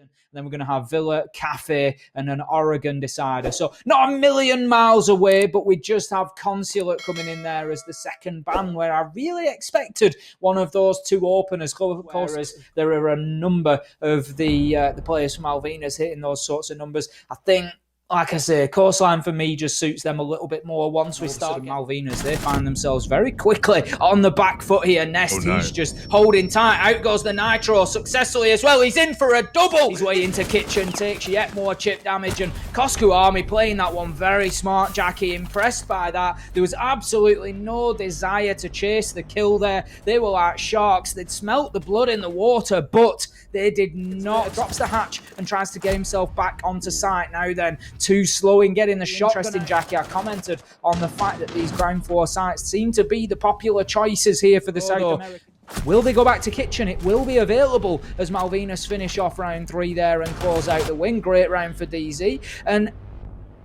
And then we're going to have Villa, Cafe, and an Oregon decider. So not a million miles away, but we just have Consulate coming in there as the second ban, where I really expected one of those two openers. Whereas there are a number of the players from Malvinas hitting those sorts of numbers. I think, like I say, coastline for me just suits them a little bit more. Once we start Malvinas, they find themselves very quickly on the back foot here. Nest, he's just holding tight. Out goes the Nitro successfully as well. He's in for a double. His way into Kitchen takes yet more chip damage. And Coscu Army playing that one very smart, Jackie. Impressed by that. There was absolutely no desire to chase the kill there. They were like sharks. They'd smelt the blood in the water, but they did not. Drops the hatch and tries to get himself back onto site. Now then, too slow in getting the shot. Interesting, Jackie. I commented on the fact that these ground floor sites seem to be the popular choices here for the South American. Will they go back to Kitchen? It will be available as Malvinas finish off round 3 there and close out the win. Great round for DZ. And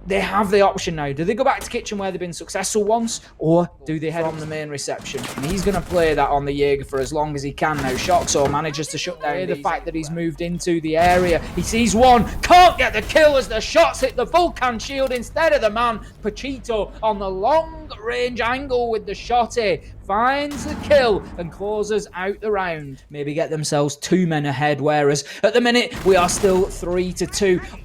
they have the option now. Do they go back to Kitchen where they've been successful once, or do they head on the main reception? And he's going to play that on the Jaeger for as long as he can now. Shoxo manages to shut down the fact that he's moved into the area. He sees one, can't get the kill as the shots hit the Vulcan shield instead of the man. Pachito on the long range angle with the shotty finds the kill and closes out the round. Maybe get themselves 2 men ahead, whereas at the minute we are still 3-2.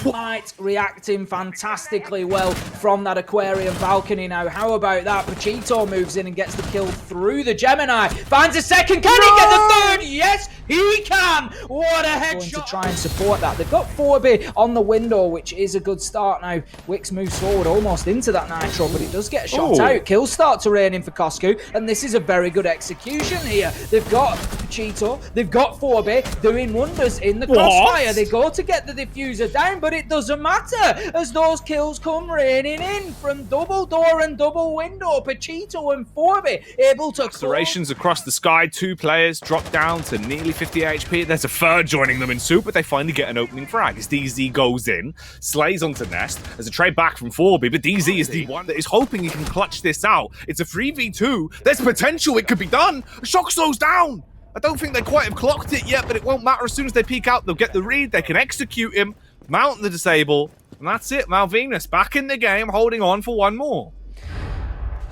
Might reacting fantastically well from that Aquarium balcony now. How about that? Pachito moves in and gets the kill through the Gemini. Finds a second. Can he get the third? Yes, he can. What a headshot. Going to try and support that. They've got Forby on the window, which is a good start now. Wix moves forward almost into that Nitro, but it does get shot out. Kills start to rain in for Coscu, and this is a very good execution here. They've got Pachito, they've got Forby doing wonders in the crossfire. They go to get the diffuser down, but it doesn't matter as those kills come raining in from double door and double window. Pachito and Forby able to accelerations across the sky. 2 players drop down to nearly 50 HP. There's a third joining them in SuR, but they finally get an opening frag as DZ goes in, slays onto Nest. There's a trade back from Forby, but DZ is the one that is hoping he can clutch this out. It's a 3v2. There's potential. It could be done. Shock slows down. I don't think they quite have clocked it yet, but it won't matter. As soon as they peek out, they'll get the read. They can execute him, mount the disable, and that's it. Malvinas back in the game, holding on for one more.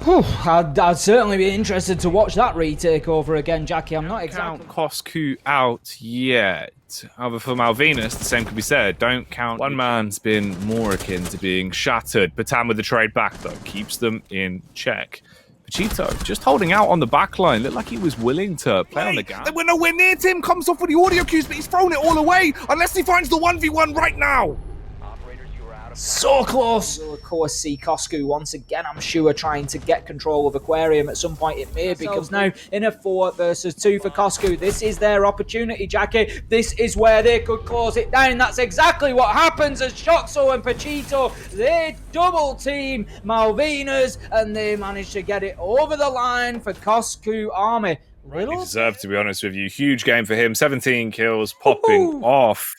I'd certainly be interested to watch that retake over again, Jackie. I'm not exactly... Count Coscu out yet. However, for Malvinas, the same could be said. Don't count. One man's been more akin to being shattered. Batam with the trade back, though, keeps them in check. Pachito just holding out on the back line. Looked like he was willing to play on the gap. They were nowhere near Tim. Comes off with the audio cues, but he's thrown it all away unless he finds the 1v1 right now. So close. We'll of course see Coscu once again, I'm sure, trying to get control of Aquarium at some point. It may because now in a 4 versus 2 for Coscu. This is their opportunity, Jackie. This is where they could close it down. That's exactly what happens as Shoxo and Pachito, they double team Malvinas and they manage to get it over the line for Coscu Army. He deserved, to be honest with you. Huge game for him. 17 kills, popping off.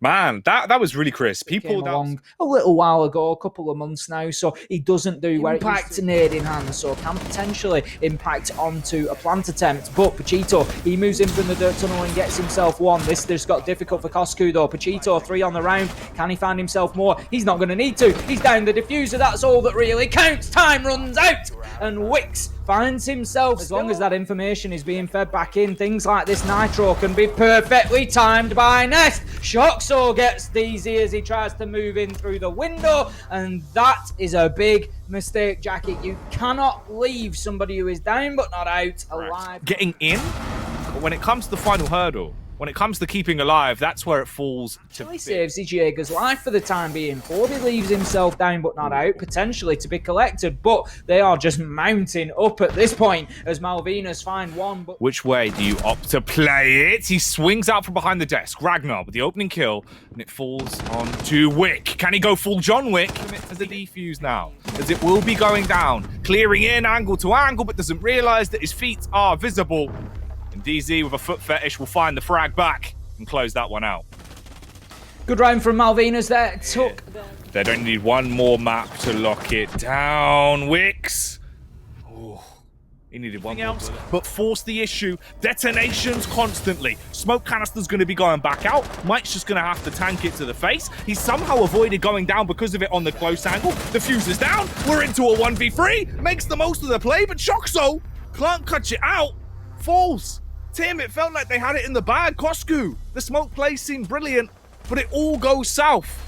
Man, that was really crisp. People along a little while ago, a couple of months now, so he doesn't do where impact nade in hand, so can potentially impact onto a plant attempt. But Pachito, he moves in from the dirt tunnel and gets himself 1. This just got difficult for Coscu though. Pachito 3 on the round. Can he find himself more? He's not going to need to. He's down the diffuser. That's all that really counts. Time runs out, and Wix finds himself. As long as that information is being fed back in, things like this Nitro can be perfectly timed by Nest. Shoxo gets DZ as he tries to move in through the window, and that is a big mistake, Jackie. You cannot leave somebody who is down but not out alive. Getting in, but when it comes to the final hurdle, when it comes to keeping alive, that's where it falls to He saves SiegeGG's life for the time being. Forby leaves himself down but not out, potentially to be collected, but they are just mounting up at this point as Malvinas find 1. But which way do you opt to play it? He swings out from behind the desk. Ragnar with the opening kill, and it falls on to Wick. Can he go full John Wick? As the defuse now, as it will be going down. Clearing in angle to angle, but doesn't realize that his feet are visible. And DZ with a foot fetish will find the frag back and close that one out. Good round from Malvinas there. They don't need one more map to lock it down. Wix. Ooh. He needed one else, but forced the issue. Detonations constantly. Smoke canister's going to be going back out. Mike's just going to have to tank it to the face. He somehow avoided going down because of it on the close angle. The fuse is down. We're into a 1v3. Makes the most of the play, but Shoxo can't catch it out. Falls. Tim, it felt like they had it in the bag. Coscu, the smoke play seemed brilliant, but it all goes south.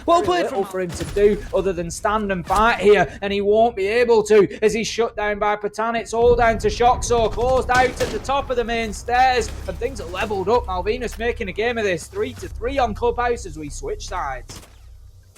Well played for him to do other than stand and fight here, and he won't be able to as he's shut down by Patan. It's all down to Shoxo, closed out at the top of the main stairs, and things are levelled up. Malvinas making a game of this, 3-3 on Clubhouse as we switch sides.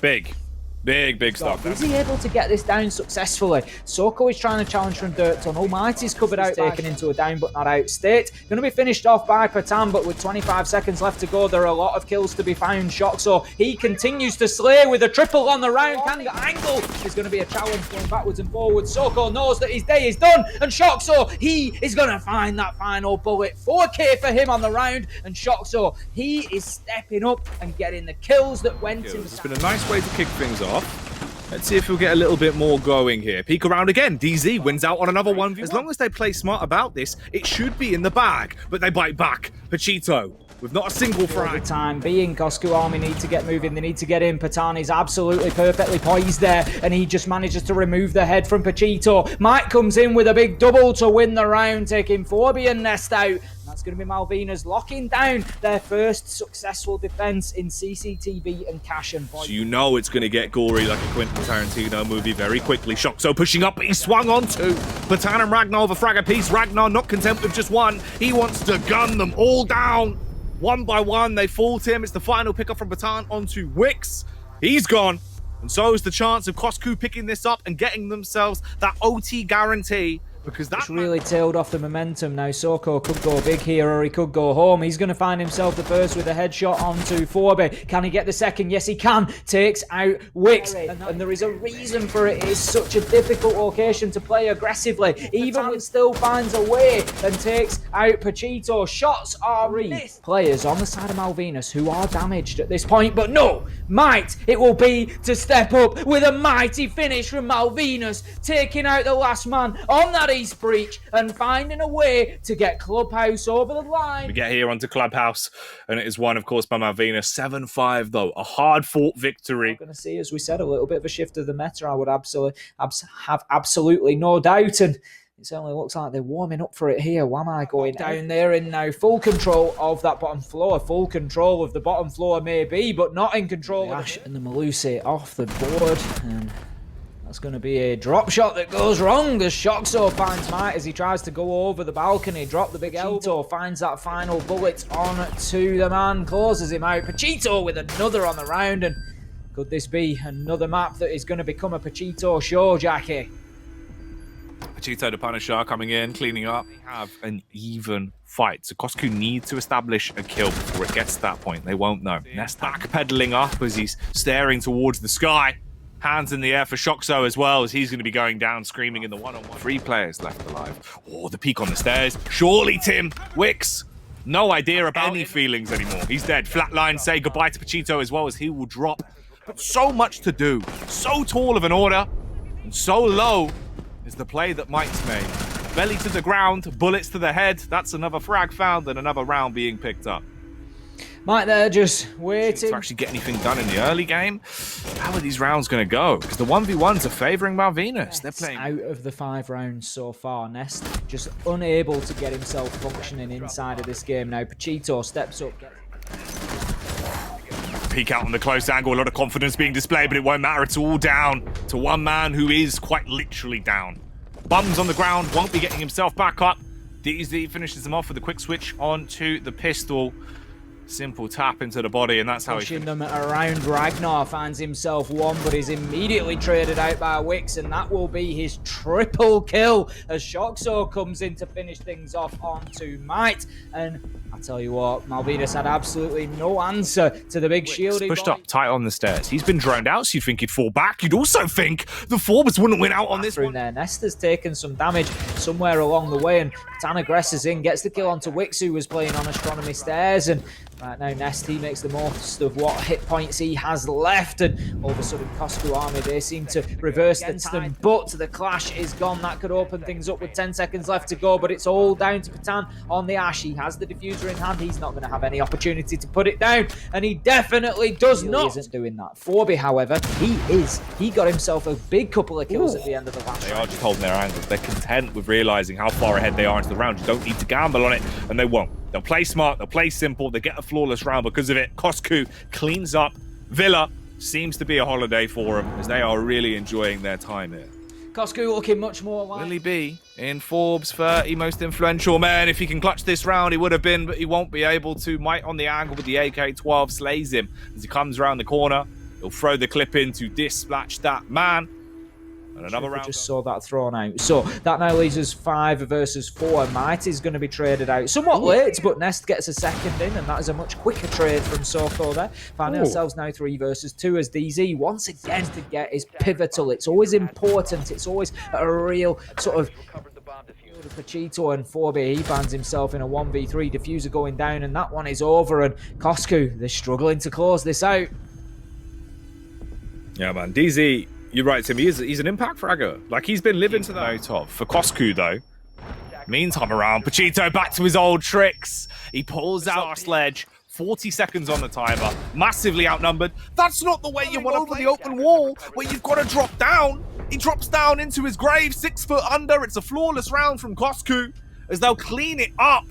Big stuff. Is he able to get this down successfully? Soko is trying to challenge from Dirt Tunnel. Mighty's covered out, taken into a down but not out state. Going to be finished off by Patan, but with 25 seconds left to go, there are a lot of kills to be found. Shoxo, he continues to slay with a triple on the round. Can get angle? There's going to be a challenge going backwards and forwards. Soko knows that his day is done, and Shoxo, he is going to find that final bullet. 4K for him on the round, and Shoxo, he is stepping up and getting the kills that went in. It's been a nice way to kick things off. Let's see if we'll get a little bit more going here. Peek around again. DZ wins out on another 1v1. As long as they play smart about this, it should be in the bag. But they bite back. Pachito with not a single frag. The time being, Coscu Army need to get moving. They need to get in. Patan is absolutely perfectly poised there, and he just manages to remove the head from Pachito. Mike comes in with a big double to win the round, taking Forby and Nest out. That's going to be Malvinas locking down their first successful defense in CCTV and Cash and Boy. So you know it's going to get gory like a Quentin Tarantino movie very quickly. Shoxo pushing up, but he swung on two. Patan and Ragnar with a frag apiece. Ragnar not content with just one. He wants to gun them all down. One by one, they fall to him. It's the final pickup from Patan onto Wix. He's gone. And so is the chance of Coscu picking this up and getting themselves that OT guarantee. Because that's really tailed off the momentum now. Soko could go big here, or he could go home. He's going to find himself the first with a headshot onto Forby. Can he get the second? Yes, he can. Takes out Wix. And there is a reason for it. It is such a difficult location to play aggressively. Even when still finds a way and takes out Pachito. Shots are missed. Players on the side of Malvinas who are damaged at this point. But no, it will be to step up with a mighty finish from Malvinas, taking out the last man on that East Breach and finding a way to get Clubhouse over the line. We get here onto Clubhouse, and it is won, of course, by Malvinas. 7-5, though. A hard-fought victory. We're going to see, as we said, a little bit of a shift of the meta. I would have absolutely no doubt, and it certainly looks like they're warming up for it here. Wamai going down there in now. Full control of that bottom floor. Full control of the bottom floor maybe, but not in control. The Ash and the Malusi off the board, and that's going to be a drop shot that goes wrong as Shoxo finds Mike as he tries to go over the balcony. Drop the big elbow, finds that final bullet on to the man, closes him out. Pachito with another on the round, and could this be another map that is going to become a Pachito show, Jackie? Pachito the Punisher coming in, cleaning up. They have an even fight. So Coscu needs to establish a kill before it gets to that point. They won't know. Nest backpedaling up as he's staring towards the sky. Hands in the air for Shoxo as well, as he's going to be going down screaming in the one-on-one. 3 players left alive. Oh, the peek on the stairs. Surely, Tim. Wix. No idea about any feelings anymore. He's dead. Flatline, say goodbye to Pachito as well, as he will drop. But so much to do. So tall of an order. And so low is the play that Mike's made. Belly to the ground, bullets to the head. That's another frag found and another round being picked up. Mike there just waiting to actually get anything done in the early game. How are these rounds going to go? Because the 1v1s are favouring Malvinas. They're playing out of the 5 rounds so far. Nest just unable to get himself functioning inside of this game now. Pachito steps up. Peek out on the close angle. A lot of confidence being displayed, but it won't matter. It's all down to one man who is quite literally down. Bums on the ground, won't be getting himself back up. DZ finishes him off with a quick switch onto the pistol. Simple tap into the body, and that's how pushing them around. Ragnar finds himself one, but is immediately traded out by Wix, and that will be his triple kill as Shoxo comes in to finish things off onto Might. And I tell you what, Malvinas had absolutely no answer to the big shielding. Pushed up tight on the stairs. He's been droned out, so you'd think he'd fall back. You'd also think the Forbes wouldn't win out on this one. There. Nest has taken some damage somewhere along the way, and Tan aggresses in, gets the kill onto Wix, who was playing on Astronomy Stairs, and Right now, Nest, he makes the most of what hit points he has left, and all of a sudden, Coscu Army, they seem to reverse against them, but the clash is gone. That could open things up with 10 seconds left to go, but it's all down to Patan on the Ash. He has the diffuser in hand. He's not going to have any opportunity to put it down, and he definitely does not. He isn't doing that. Forby, however, he is. He got himself a big couple of kills at the end of the last round. They are just holding their angles. They're content with realizing how far ahead they are into the round. You don't need to gamble on it, and they won't. They'll play smart, they'll play simple, they get a flawless round because of it. Coscu cleans up. Villa seems to be a holiday for them, as they are really enjoying their time here. Coscu looking much more like... Will he be in Forbes' 30 most influential men? If he can clutch this round, he would have been, but he won't be able to. Might on the angle with the AK-12 slays him as he comes around the corner. He'll throw the clip in to dispatch that man. And another round. Just saw that thrown out. So that now leaves us 5 versus 4. Might is going to be traded out somewhat late, but Nest gets a second in, and that is a much quicker trade from Soko there. Finding ourselves now 3 versus 2 as DZ once again to get is pivotal. It's always important. It's always a real sort of Pachito and Forby. He finds himself in a 1v3, diffuser going down, and that one is over. And Coscu, they're struggling to close this out. Yeah, man. DZ, you're right, Tim. He's an impact fragger. Like, he's been living to the note of. For Coscu, though, meantime around, Pachito back to his old tricks. He pulls out our sledge. 40 seconds on the timer. Massively outnumbered. That's not the way you want to play the open wall, where you've got to drop down. He drops down into his grave, 6 foot under. It's a flawless round from Coscu, as they'll clean it up.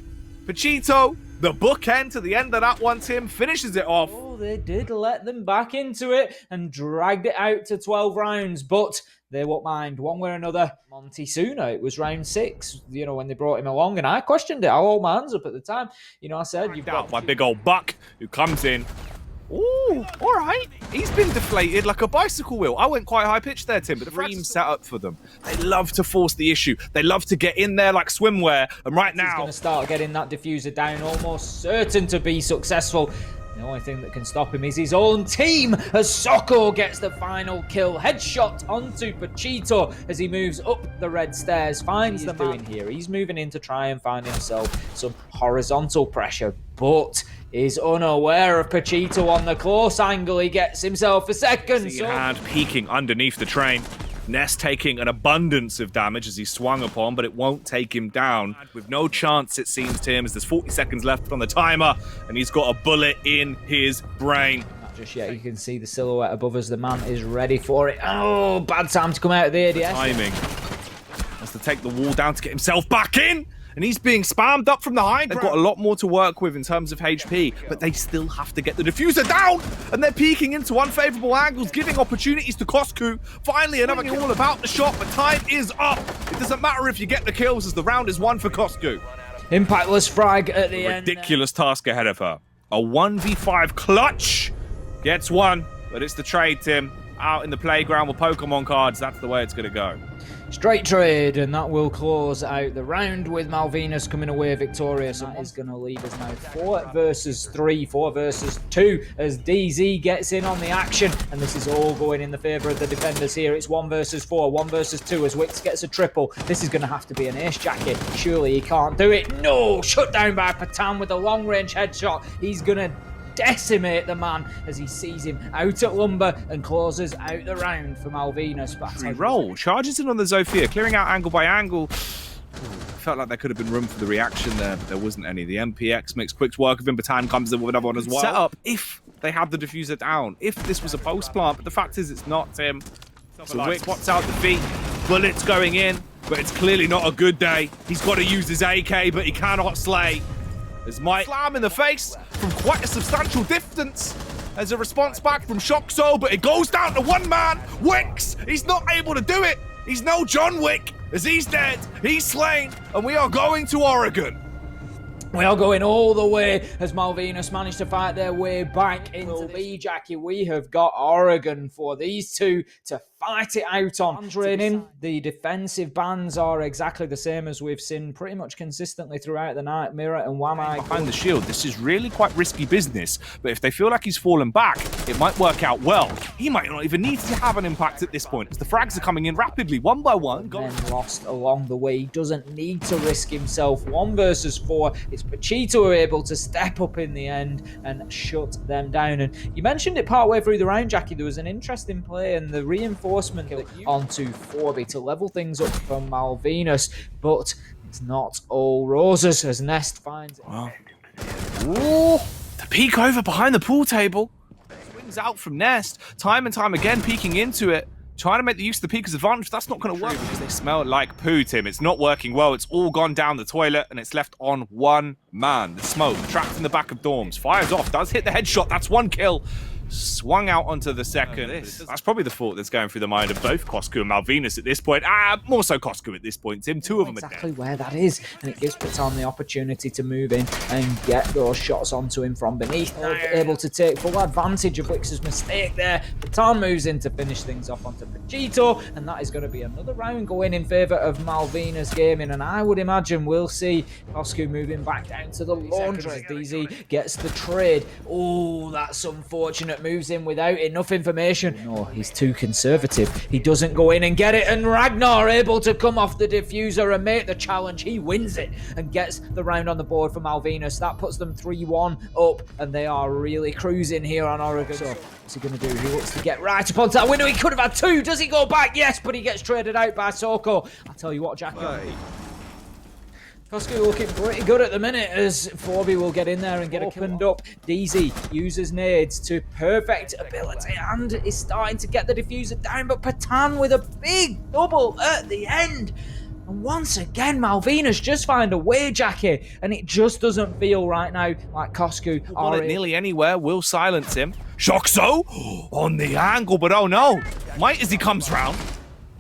Pachito, the bookend to the end of that one, Tim, finishes it off. Oh, they did let them back into it and dragged it out to 12 rounds, but they won't mind one way or another. Monty sooner, it was round 6, you know, when they brought him along, and I questioned it. I'll hold my hands up at the time. You know, I said, you've got my big old buck who comes in. Ooh, all right. He's been deflated like a bicycle wheel. I went quite high pitched there, Tim, but the frame set up for them. They love to force the issue. They love to get in there like swimwear. And right now, he's going to start getting that diffuser down, almost certain to be successful. The only thing that can stop him is his own team, as Soko gets the final kill. Headshot onto Pachito as he moves up the red stairs. Finds the man here. He's moving in to try and find himself some horizontal pressure, but is unaware of Pachito on the close angle. He gets himself a second. Hand peeking underneath the train. Nest taking an abundance of damage as he's swung upon, but it won't take him down. With no chance, it seems to him, as there's 40 seconds left on the timer, and he's got a bullet in his brain. Not just yet. You can see the silhouette above us. The man is ready for it. Oh, bad time to come out of the ADS. Timing. Has to take the wall down to get himself back in. And he's being spammed up from the high ground. They've got a lot more to work with in terms of HP, but they still have to get the diffuser down! And they're peeking into unfavorable angles, giving opportunities to Coscu. Finally, another kill all about the shot, but time is up. It doesn't matter if you get the kills, as the round is won for Coscu. Impactless frag at the end. Ridiculous task ahead of her. A 1v5 clutch. Gets one, but it's the trade, Tim. Out in the playground with Pokemon cards, that's the way it's going to go. Straight trade, and that will close out the round with Malvinas coming away victorious. And that is going to leave us now 4 versus 3, 4 versus 2, as DZ gets in on the action. And this is all going in the favour of the defenders here. It's 1 versus 4, 1 versus 2, as Wix gets a triple. This is going to have to be an ace jacket. Surely he can't do it. No! Shut down by Patan with a long-range headshot. He's going to decimate the man as he sees him out at lumber and closes out the round for Malvinas. Roll charges in on the Zofia, clearing out angle by angle. Felt like there could have been room for the reaction there, but there wasn't any. The MPX makes quick work of him. Batan comes in with another one as well. Set up if they had the diffuser down, if this was a post plant, but the fact is it's not, Tim. So Wick spots out the feet, bullets going in, but it's clearly not a good day. He's got to use his AK, but he cannot slay. As Mike slam in the face from quite a substantial distance as a response back from Shoxo, but it goes down to one man, Wix. He's not able to do it. He's no John Wick, as he's dead, he's slain, and we are going to Oregon. We are going all the way as Malvinas managed to fight their way back into the Jackie. We have got Oregon for these two to fight it out on. Training, the defensive bans are exactly the same as we've seen pretty much consistently throughout the night. Mirror and Wamai behind the shield. This is really quite risky business, but if they feel like he's fallen back, it might work out well. He might not even need to have an impact at this point, as the frags are coming in rapidly, one by one. Then lost along the way. He doesn't need to risk himself. 1 versus 4. It's Pachito who are able to step up in the end and shut them down. And you mentioned it partway through the round, Jackie. There was an interesting play and the reinforcement onto Forby to level things up for Malvinas, but it's not all roses as Nest finds it. Wow. Ooh, the peek over behind the pool table. Swings out from Nest, time and time again, peeking into it. Trying to make the use of the peeker's advantage, that's not going to work because they smell like poo, Tim. It's not working well. It's all gone down the toilet and it's left on 1 man. The smoke trapped in the back of Dorms. Fires off, does hit the headshot. That's 1 kill. Swung out onto the second. That's probably the thought that's going through the mind of both Coscu and Malvinas at this point. More so Coscu at this point, Tim. 2 of them are dead. Exactly where that is. And it gives Patan the opportunity to move in and get those shots onto him from beneath. Able to take full advantage of Wix's mistake there. Patan moves in to finish things off onto Pachito. And that is going to be another round going in favour of Malvinas Gaming. And I would imagine we'll see Coscu moving back down to the laundry. DZ gets the trade. Oh, that's unfortunate. Moves in without enough information. No, he's too conservative. He doesn't go in and get it, and Ragnar able to come off the diffuser and make the challenge. He wins it and gets the round on the board for Malvinas. That puts them 3-1 up, and they are really cruising here on Oregon. So what's he going to do? He looks to get right up onto that window. He could have had 2. Does he go back? Yes, but he gets traded out by Soko. I'll tell you what, Jackie. Coscu looking pretty good at the minute as Forby will get in there and get opened up. DZ uses nades to perfect ability and is starting to get the diffuser down, but Patan with a big double at the end. And once again, Malvinas just find a way, Jackie, and it just doesn't feel right now like Coscu are nearly anywhere will silence him. Shoxo on the angle, but oh no. Might as he comes round.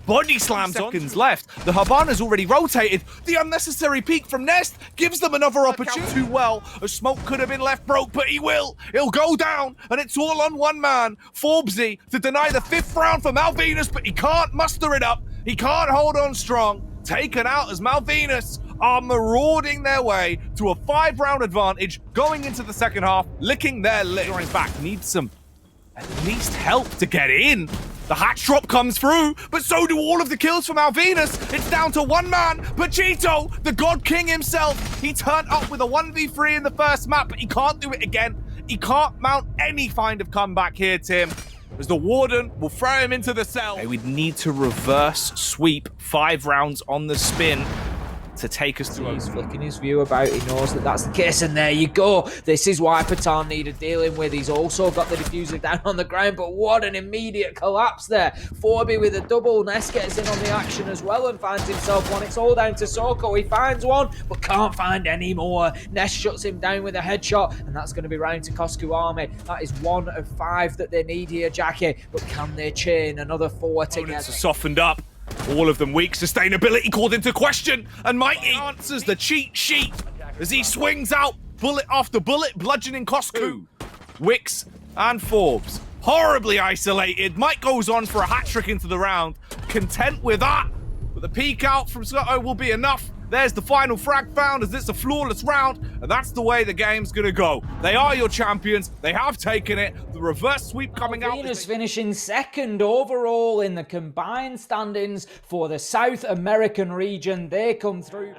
Body slams on. Seconds left. The Habana's already rotated. The unnecessary peek from Nest gives them another opportunity. Too well. A smoke could have been left broke, but he will. He'll go down, and it's all on 1 man. Forbesy to deny the 5th round for Malvinas, but he can't muster it up. He can't hold on strong. Taken out as Malvinas are marauding their way to a 5-round advantage going into the second half, licking their lips. Drawing back, needs some at least help to get in. The hatch drop comes through, but so do all of the kills for Malvinas. It's down to 1 man, Pachito, the God King himself. He turned up with a 1v3 in the first map, but he can't do it again. He can't mount any kind of comeback here, Tim, as the Warden will throw him into the cell. They would need to reverse sweep 5 rounds on the spin to take us through. He's flicking his view about. He knows that that's the case, and there you go. This is why Patan needed dealing with. He's also got the diffuser down on the ground, but what an immediate collapse there. Forby with a double. Nest gets in on the action as well and finds himself one. It's all down to Soko. He finds one, but can't find any more. Nest shuts him down with a headshot, and that's going to be round to Coscu Army. That is 1 of 5 that they need here, Jackie, but can they chain another 4 together? Softened up. All of them weak, sustainability called into question, and Mighty answers the cheat sheet as he swings out bullet after bullet, bludgeoning Coscu. Wix and Forbes, horribly isolated. Mike goes on for a hat-trick into the round, content with that, but the peek out from Scotto will be enough. There's the final frag found as it's a flawless round, and that's the way the game's gonna go. They are your champions. They have taken it. The reverse sweep coming out. Malvinas finishing 2nd overall in the combined standings for the South American region. They come through.